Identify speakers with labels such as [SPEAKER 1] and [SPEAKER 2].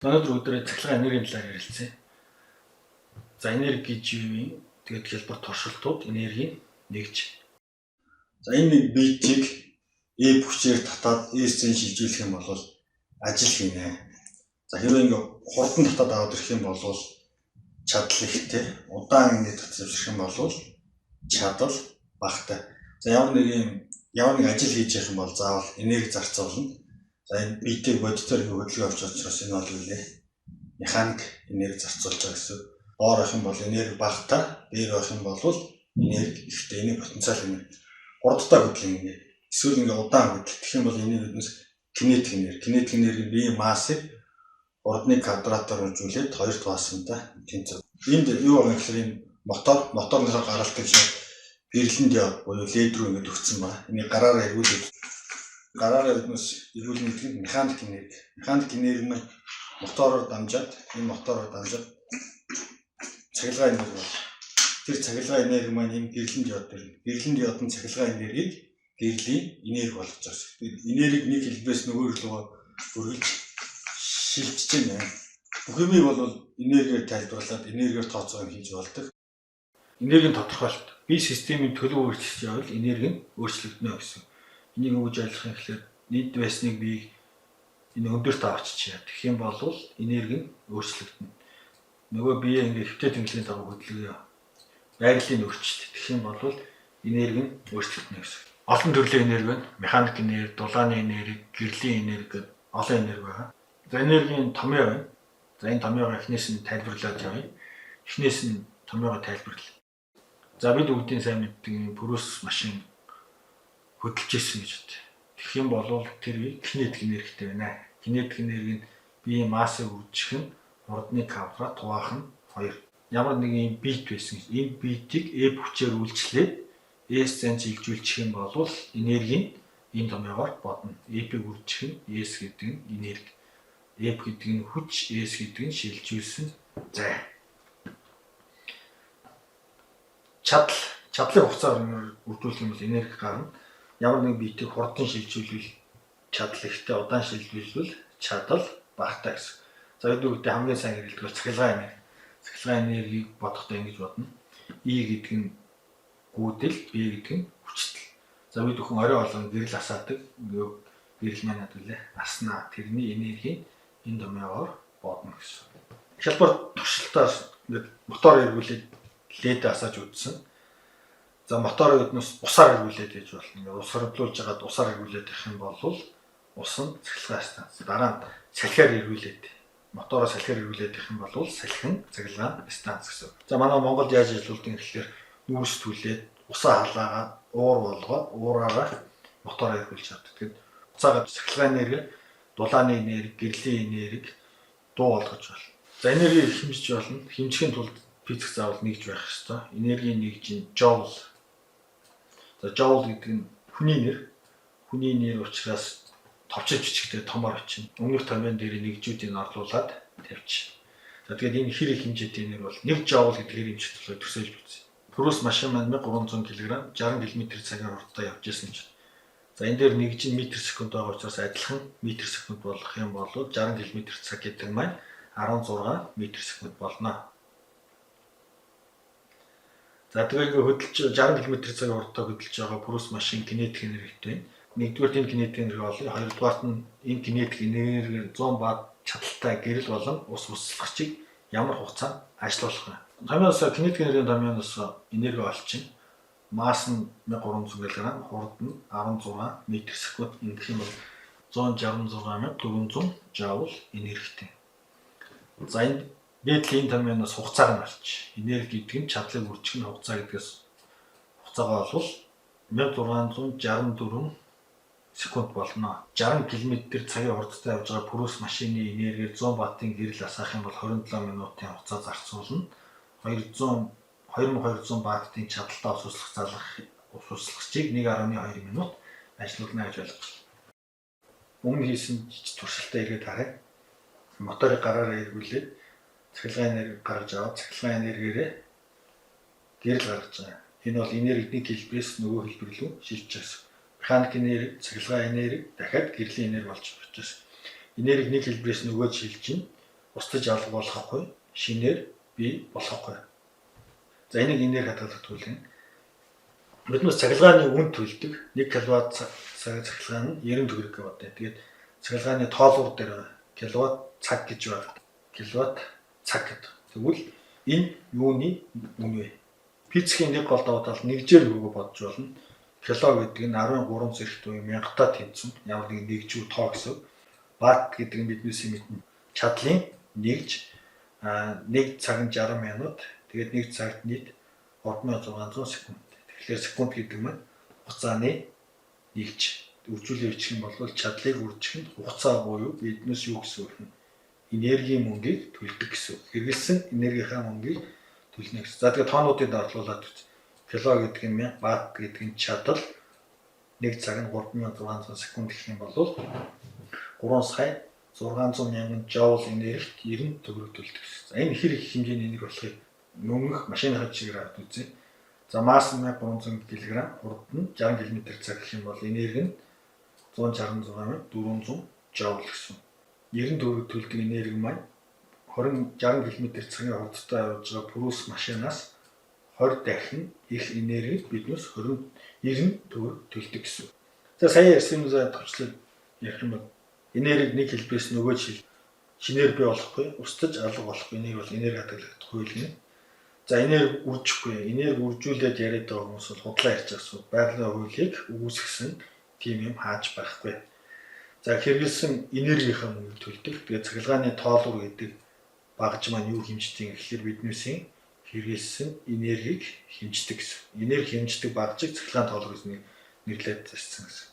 [SPEAKER 1] Өнөөдөр өдрөө цахилгаан энергийн талаар ярилцъя. За энерги гэж юу юм? Тэгээд хэлбэр туршилтууд энергийг нэгж. За энэ нэг биетийг E хүчээр татаад S-ийн шилжүүлэх юм бол ажил хийнэ. За хэрвээ ингээ хурдан татаад аваад ирэх юм бол чадал ихтэй, удаан ингээ татчих юм бол чадал багатай. За ямар нэг ажил хийж явах юм бол заавал энерги зарцуулна. За энэ биетийг бодитоор хөдөлгөөн авч учраас энэ бол механик энерги зарцуулж байгаа гэсэн. Доор авах юм бол энерги багатай, дээр авах юм бол энерги ихтэй. Энийг потенциал энерги. Хурдтай хөдөлгөөн энерги. Эсвэл ингээ удаан хөдөлгөх юм бол энэ биднес кинетик энерги. Кинетик энерги биеийн массыг урдны квадратаар үржүүлээд хоёрт хуваасантай тэнцвэр. Энд юу байгаа гэхээр энэ моторносоо гаралтай чинь гэрэлэн диод буюу лед рүү ингээд өгсөн ба. Энийг гараараа биднес эргүүлнэ гэдэг нь механик энерги. Механик энерги нь мотороор дамжаад цахилгаан энерги бол тэр цахилгаан энерги маань энэ гэрэлэн диод дээр. Гэрэлэн диод нь цахилгаан энергийг гэрлийн энерги болгож байгаа. Энергийг нэг хэлбэрээс нөгөө рүү өргөж шилжиж байна. Бүх юмыг бол энергиээр тайлбарлаад энергиээр тооцоо хийж болдог. Энергийн тодорхойлолт. Бие системийн төлөв өөрчлөлт явал энерги нь өөрчлөгдөнө гэсэн. Энийг өгж ойлгох юм гэхээр нийт байсныг би энэ өндөрт авчиж тэгэх юм бол энерги нь өөрчлөгдөнө. Нөгөө бие ингээ хөвтэй тэмдэглэлийн дагуу хөдөлгөөн байгалийн өөрчлөлт тэгэх юм бол энерги нь өөрчлөгдөнө гэсэн. Олон төрлийн энерги байна. Механик энерги, дулааны энерги, гэрлийн энерги гэдэг олон энерги байна. За энергийн томьёо байна. За энэ томьёогоо эхнээс нь тайлбарлаад явъя. Эхнээс нь томьёогоо тайлбарлая. За бид бүгдийн сайн мэддэг пүрүс машин хөдөлж ирсэн гэж бод. Тэгэх юм бол тэр кинетик энергитэй байна. Кинетик энерги нь биеийн массыг үржих нь урдны квадрат хуваах нь 2. Ямар нэгэн бит байсан. Энэ битийг E хүчээр үйлчлээд S-ийн шилжүүлчих юм бол энерги нь энэ томьёогоор бодно. E-ийг үржих нь S гэдэг нь энерги. E гэдэг нь хүч, S гэдэг нь шилжүүлсэн зай. Чадлын хугацаар үржүүлэх юм бол энерги гарна. Ямар нэг биетийг хурдан шилжүүлвэл чадал ихтэй, удаан шилжүүлвэл чадал багатай гэсэн. За үүнийхээ хамгийн сайн хэрэглэдэг бол цахилгаан энерги. Цахилгаан энергийг бодохдоо ингэж бодно. E гэдэг нь гүйдэл, B гэдэг нь хүчтэй. За бид бүхэн орой болгон гэрэл асаадаг. Гэрэл маань надвлээ. Аснаа тэрний энергийг энэ томьёогоор бодно гэсэн. Хялбар туршилтаар ингээд мотор эргүүлээд лед асааж үзсэн. За мотор биднес усаар эргүүлээд гэж болно. Ингээд ус хөрвүүлж хагаад усаар эргүүлээд явах юм бол ус нь цахилгаан станц. Дараа нь салхиар эргүүлээд мотороос салхиар эргүүлээд явах юм бол салхин цахилгаан станц гэсэн. За манай Монголд яаж ажилладаг гэхээр нүүрс түлээд усаа халаагаад уур болгоод уураараа мотор эргүүлж чаддаг. Тэгэхээр уцаагаад цахилгаан энерги, дулааны энерги, гэрлийн энерги дуу болгож байна. За энергийг хэмжиж болно. Хэмжихийн тулд физик заавал нэгж байх ёстой. Энергийн нэгж нь joule. За joule гэдэг нь хүний нэр. Хүний нэр учраас товчиж бичгтээ томор очино. Өмнөх томьёон дээр нэгжүүдийг орлуулад тавьчих. За тэгээд энэ хэр их хэмжээтэй нэр бол 1 joule гэдгээр хэмжих төлөв төсөөлж үзье. Пүрүс машин маань 1300 кг 60 км/цагаар хурдтай явж байсан гэж. За энэ дээр нэгж нь метр секунд байгаа учраас адилхан метр секунд болох юм бол 60 км/цаг гэдэг маань 16 метр секунд болно. За тэгээд хөдөлж 60 км/цаг хурдтай хөдөлж байгаа пүрүс машин кинетик энергитэй. Нэгдүгээр энэ кинетик энерги бол хоёрдугаарт нь энэ кинетик энерги 100 бат чадaltaй гэрэл болон ус услагчийг ямар хугацаанд ажилуулах вэ? Томьёоос кинетик энергийн томьёоноос энерги олчин. Масс нь 1300 кг, хурд нь 16 метр секунд. Ингэх юм бол 166400 joule энергитэй. За энэ дээдлийн томьёоноос хугацааг нь олч. Энерги гэдэг нь чадлыг үржих нь хугацаа гэдгээс хугацаагаа олвол 1664 секунд болно. 60 км/цагийн хурдтай явж байгаа пүрүс машины энергиээр 100 ваттын гэрэл асаах юм бол 27 минутын хугацаа зарцуулна. 2200 ваттын чадалтай ус услагчийг 1.2 минут ажилуулна гэж ойлгож байна. Өмнө хийсэн туршилтаа эргээд харъя. Моторыг гараараа эргүүлээд цахилгаан энерги гаргаж аваад цахилгаан энергиэрээ гэрэл гаргаж байгаа. Энэ бол энерги нэг хэлбэрээс нөгөө хэлбэр рүү шилжиж байгаа. Механик энерги, цахилгаан энерги дахиад гэрлийн энерги болж байгаа учраас энерги нэг хэлбэрээс нөгөөд шилжинэ. устдаж алга болохгүй, шинээр бий болохгүй. За энийг энерги хадгалах төлөв. Биднээс цахилгааны үн төлдөг 1 кВт цахилгаан нь 90 төгрөг гэж бодъё. Тэгээд цахилгааны тоолуур дээр киловатт цаг гэж байна. Киловатт цаг гэдэг. Тэгвэл энэ юуны үн вэ? Физикийн нэг гол давуу тал нэгжээр өгөө бодож болно. Кило гэдэг нь 13 зэрэгт буюу мянгатаа тэнцвэр ямар нэгэн нэгжүү тоо гэсэн. Ватт гэдэг нь биднээс мэднэ. Чадлын нэгж 1 цагт 60 минут. Тэгээд 1 цагт нийт 3600 секунд. Тэгэхээр секунд гэдэг нь хугацааны нэгж. Үржүүлээ бичих юм бол чадлыг үржихэд хугацаа буюу биднээс юу гэсэн үг вэ? Энергийн мөнгийг төлдөг гэсэн. Хэрэгэлсэн энергийнхаа мөнгийг төлнө гэсэн. За тэгээд тоонуудыг доотлуулад үз. Кило гэдэг нь 1000, ватт гэдэг нь чадал 1 цагт 3600 секунд гэх юм бол 3 сая 600 мянган джоул энергит 90 төгрөг төлдөг гэсэн. За энэ хэр их хэмжээний энерги болохыг нөнгөх машиныхаа жишээгээр аваад үзье. За масс нь 1300 кг, хурд нь 60 км/цаг гэх юм бол энерги нь 166,400 джоул гэсэн. 90 төгрөг төлдөг энерги маань 60 км/цагийн хурдтай явж байгаа пүрүүс машинаас 20 дахин их энерги биднээс 90 төгрөг төлдөг гэсэн. За сая ярьсан юмсаа товчлоод ярих юм бол энерги нэг хэлбэрээс нөгөө жишээ шинээр бий болохгүй, устдаж алга болохгүй энийг бол энерги хадгалах хууль. За энерги үржихгүй, энерги үржүүлээд яриад байгаа хүмүүс бол худлаа ярьж байгаа шүү. Байгалийн хуулийг үүсгэсэн тийм юм хааж байхгүй. За хэрэгэлсэн энергийнхаа мөнгөийг төлдөг. Тэгээд цахилгааны тоолуур гэдэг багж маань юу хэмждэг гэхээр биднээсийн хэрэгэлсэн энергийг хэмждэг гэсэн. Энерги хэмждэг багжийг цахилгааны тоолуур гэж нэрлээд зарцсан гэсэн.